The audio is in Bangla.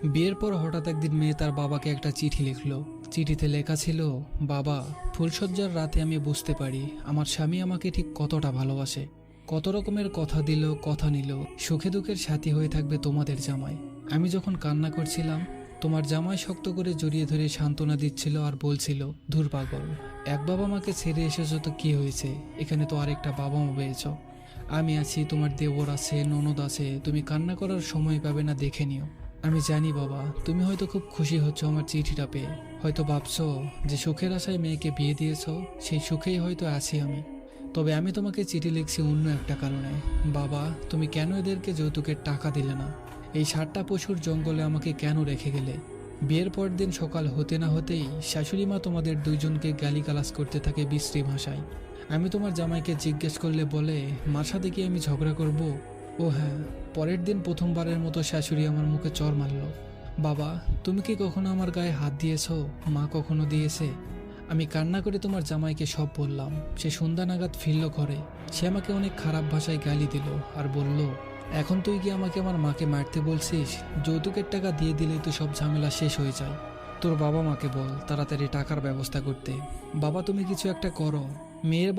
বিয়ের পর হঠাৎ একদিন মেয়ে তার বাবাকে একটা চিঠি লিখলো। চিঠিতে লেখা ছিল, বাবা, ফুলশয্যার রাতে আমি বুঝতে পারি আমার স্বামী আমাকে ঠিক কতটা ভালোবাসে। কত রকমের কথা দিল, কথা নিল, সুখে দুঃখের সাথী হয়ে থাকবে তোমাদের জামাই। আমি যখন কান্না করছিলাম, তোমার জামাই শক্ত করে জড়িয়ে ধরে সান্ত্বনা দিচ্ছিল আর বলছিল, ধুর পাগল, এক বাবা মাকে ছেড়ে এসেছো তো কি হয়েছে, এখানে তো আরেকটা বাবা মা পেয়েছ। আমি আছি, তোমার দেবর আছে, ননদ আছে, তুমি কান্না করার সময় পাবে না, দেখে নিও। আমি জানি বাবা, তুমি হয়তো খুব খুশি হচ্ছ আমার চিঠিটা পেয়ে, হয়তো ভাবছো যে সুখের আশায় মেয়েকে বিয়ে দিয়েছ, সেই সুখেই হয়তো আছি আমি। তবে আমি তোমাকে চিঠি লিখছি অন্য একটা কারণে। বাবা, তুমি কেন এদেরকে যৌতুকের টাকা দিলে না? এই 60টা পশুর জঙ্গলে আমাকে কেন রেখে গেলে? বিয়ের পর দিন সকাল হতে না হতেই শাশুড়ি মা তোমাদের দুইজনকে গালিগালাজ করতে থাকে বিশ্রী ভাষায়। আমি তোমার জামাইকে জিজ্ঞেস করলে বলে, মার সাথে কি আমি ঝগড়া করব? ও হ্যাঁ, পরের দিন প্রথমবারের মতো শাশুড়ি আমার মুখে চড় মারল। বাবা, তুমি কি কখনো আমার গায়ে হাত দিয়েছো? মা কখনো দিয়েছে? আমি কান্না করে তোমার জামাইকে সব বললাম। সে সন্ধ্যা নাগাদ ফিরল ঘরে। সে আমাকে অনেক খারাপ ভাষায় গালি দিল আর বলল, এখন তুই কি আমাকে আমার মাকে মারতে বলছিস? যৌতুকের টাকা দিয়ে দিলেই তো সব ঝামেলা শেষ হয়ে যায়। তোর বাবা মাকে বল তাড়াতাড়ি টাকার ব্যবস্থা করতে। বাবা, তুমি কিছু একটা করো। মেয়ের